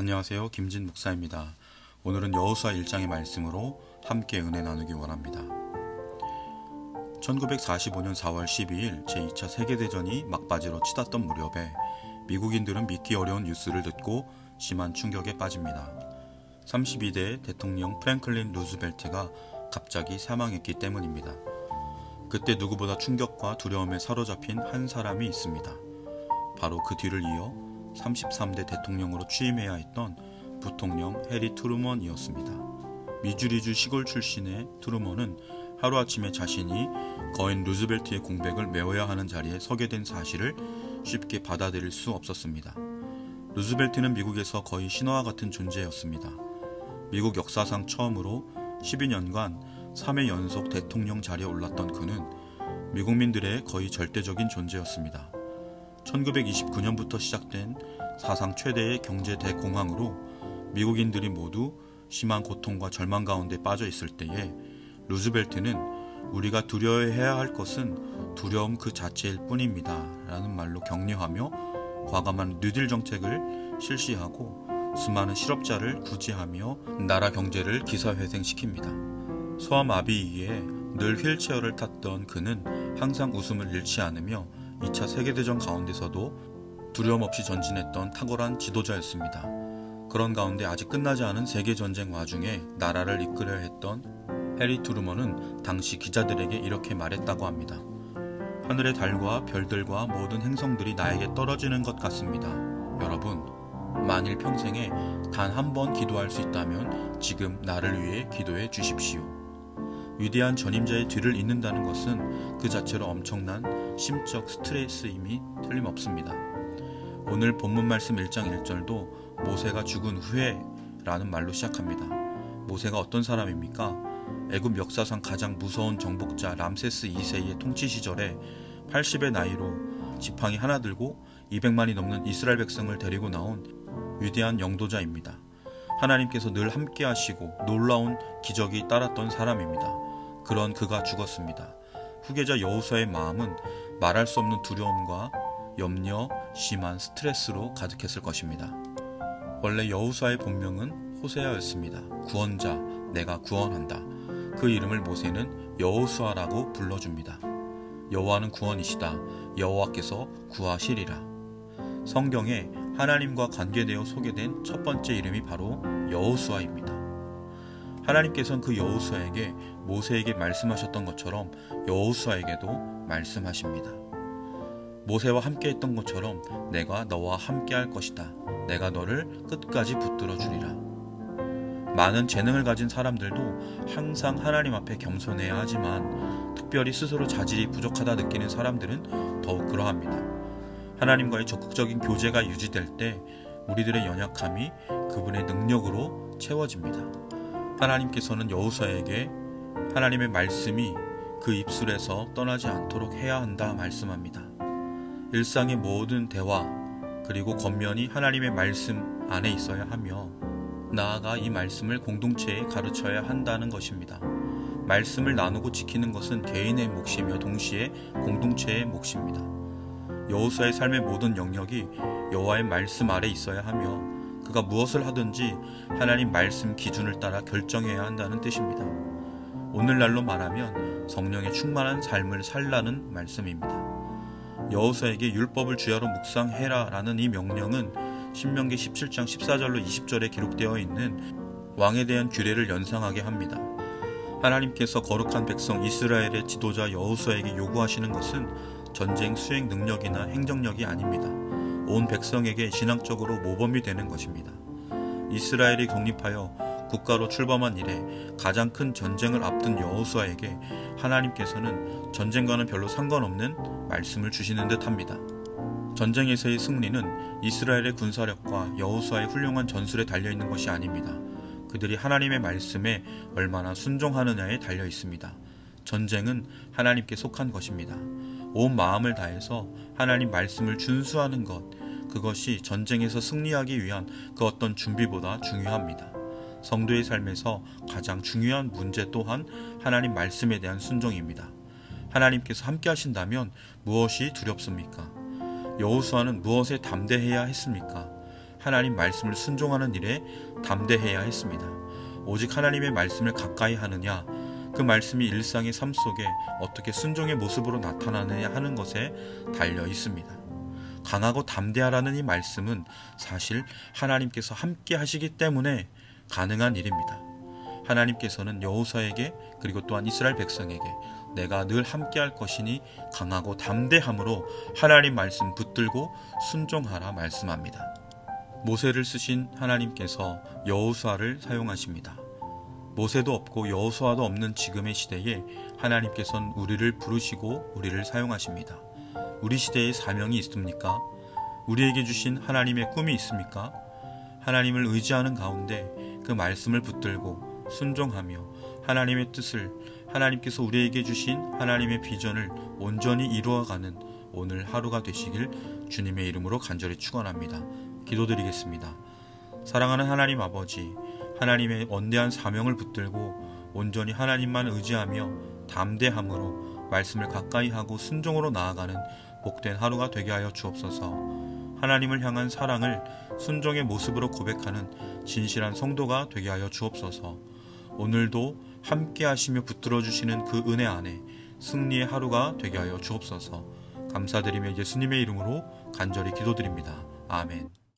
안녕하세요. 김진 목사입니다. 오늘은 여호수아 1장의 말씀으로 함께 은혜 나누기 원합니다. 1945년 4월 12일 제2차 세계대전이 막바지로 치닫던 무렵에 미국인들은 믿기 어려운 뉴스를 듣고 심한 충격에 빠집니다. 32대 대통령 프랭클린 루즈벨트가 갑자기 사망했기 때문입니다. 그때 누구보다 충격과 두려움에 사로잡힌 한 사람이 있습니다. 바로 그 뒤를 이어 33대 대통령으로 취임해야 했던 부통령 해리 트루먼이었습니다. 미주리주 시골 출신의 트루먼은 하루아침에 자신이 거인 루즈벨트의 공백을 메워야 하는 자리에 서게 된 사실을 쉽게 받아들일 수 없었습니다. 루즈벨트는 미국에서 거의 신화와 같은 존재였습니다. 미국 역사상 처음으로 12년간 3회 연속 대통령 자리에 올랐던 그는 미국민들의 거의 절대적인 존재였습니다. 1929년부터 시작된 사상 최대의 경제 대공황으로 미국인들이 모두 심한 고통과 절망 가운데 빠져 있을 때에 루즈벨트는 우리가 두려워해야 할 것은 두려움 그 자체일 뿐입니다 라는 말로 격려하며 과감한 뉴딜 정책을 실시하고 수많은 실업자를 구제하며 나라 경제를 기사회생시킵니다. 소아마비이기에 늘 휠체어를 탔던 그는 항상 웃음을 잃지 않으며 2차 세계대전 가운데서도 두려움 없이 전진했던 탁월한 지도자였습니다. 그런 가운데 아직 끝나지 않은 세계전쟁 와중에 나라를 이끌어야 했던 해리 트루먼은 당시 기자들에게 이렇게 말했다고 합니다. 하늘의 달과 별들과 모든 행성들이 나에게 떨어지는 것 같습니다. 여러분, 만일 평생에 단 한 번 기도할 수 있다면 지금 나를 위해 기도해 주십시오. 위대한 전임자의 뒤를 잇는다는 것은 그 자체로 엄청난 심적 스트레스임이 틀림없습니다. 오늘 본문 말씀 1장 1절도 모세가 죽은 후에 라는 말로 시작합니다. 모세가 어떤 사람입니까? 애굽 역사상 가장 무서운 정복자 람세스 2세의 통치 시절에 80의 나이로 지팡이 하나 들고 200만이 넘는 이스라엘 백성을 데리고 나온 위대한 영도자입니다. 하나님께서 늘 함께 하시고 놀라운 기적이 따랐던 사람입니다. 그런 그가 죽었습니다. 후계자 여호수아의 마음은 말할 수 없는 두려움과 염려, 심한 스트레스로 가득했을 것입니다. 원래 여호수아의 본명은 호세아였습니다. 구원자, 내가 구원한다. 그 이름을 모세는 여호수아라고 불러줍니다. 여호와는 구원이시다. 여호와께서 구하시리라. 성경에 하나님과 관계되어 소개된 첫 번째 이름이 바로 여호수아입니다. 하나님께서는 그 여호수아에게 모세에게 말씀하셨던 것처럼 여호수아에게도 말씀하십니다. 모세와 함께 했던 것처럼 내가 너와 함께 할 것이다. 내가 너를 끝까지 붙들어 주리라. 많은 재능을 가진 사람들도 항상 하나님 앞에 겸손해야 하지만 특별히 스스로 자질이 부족하다 느끼는 사람들은 더욱 그러합니다. 하나님과의 적극적인 교제가 유지될 때 우리들의 연약함이 그분의 능력으로 채워집니다. 하나님께서는 여호수아에게 하나님의 말씀이 그 입술에서 떠나지 않도록 해야 한다 말씀합니다. 일상의 모든 대화 그리고 겉면이 하나님의 말씀 안에 있어야 하며 나아가 이 말씀을 공동체에 가르쳐야 한다는 것입니다. 말씀을 나누고 지키는 것은 개인의 몫이며 동시에 공동체의 몫입니다. 여호수아의 삶의 모든 영역이 여호와의 말씀 아래 있어야 하며 그가 무엇을 하든지 하나님 말씀 기준을 따라 결정해야 한다는 뜻입니다. 오늘날로 말하면 성령의 충만한 삶을 살라는 말씀입니다. 여호수아에게 율법을 주야로 묵상해라 라는 이 명령은 신명기 17장 14절로 20절에 기록되어 있는 왕에 대한 규례를 연상하게 합니다. 하나님께서 거룩한 백성 이스라엘의 지도자 여호수아에게 요구하시는 것은 전쟁 수행 능력이나 행정력이 아닙니다. 온 백성에게 신앙적으로 모범이 되는 것입니다. 이스라엘이 독립하여 국가로 출범한 이래 가장 큰 전쟁을 앞둔 여호수아에게 하나님께서는 전쟁과는 별로 상관없는 말씀을 주시는 듯합니다. 전쟁에서의 승리는 이스라엘의 군사력과 여호수아의 훌륭한 전술에 달려있는 것이 아닙니다. 그들이 하나님의 말씀에 얼마나 순종하느냐에 달려 있습니다. 전쟁은 하나님께 속한 것입니다. 온 마음을 다해서 하나님 말씀을 준수하는 것, 그것이 전쟁에서 승리하기 위한 그 어떤 준비보다 중요합니다. 성도의 삶에서 가장 중요한 문제 또한 하나님 말씀에 대한 순종입니다. 하나님께서 함께 하신다면 무엇이 두렵습니까? 여호수아는 무엇에 담대해야 했습니까? 하나님 말씀을 순종하는 일에 담대해야 했습니다. 오직 하나님의 말씀을 가까이 하느냐, 그 말씀이 일상의 삶 속에 어떻게 순종의 모습으로 나타나느냐 하는 것에 달려 있습니다. 강하고 담대하라는 이 말씀은 사실 하나님께서 함께 하시기 때문에 가능한 일입니다. 하나님께서는 여호수아에게 그리고 또한 이스라엘 백성에게 내가 늘 함께할 것이니 강하고 담대함으로 하나님 말씀 붙들고 순종하라 말씀합니다. 모세를 쓰신 하나님께서 여호수아를 사용하십니다. 모세도 없고 여호수아도 없는 지금의 시대에 하나님께서는 우리를 부르시고 우리를 사용하십니다. 우리 시대에 사명이 있습니까? 우리에게 주신 하나님의 꿈이 있습니까? 하나님을 의지하는 가운데 그 말씀을 붙들고 순종하며 하나님의 뜻을, 하나님께서 우리에게 주신 하나님의 비전을 온전히 이루어가는 오늘 하루가 되시길 주님의 이름으로 간절히 축원합니다. 기도드리겠습니다. 사랑하는 하나님 아버지, 하나님의 원대한 사명을 붙들고 온전히 하나님만 의지하며 담대함으로 말씀을 가까이 하고 순종으로 나아가는 복된 하루가 되게 하여 주옵소서. 하나님을 향한 사랑을 순종의 모습으로 고백하는 진실한 성도가 되게 하여 주옵소서. 오늘도 함께 하시며 붙들어 주시는 그 은혜 안에 승리의 하루가 되게 하여 주옵소서. 감사드리며 예수님의 이름으로 간절히 기도드립니다. 아멘.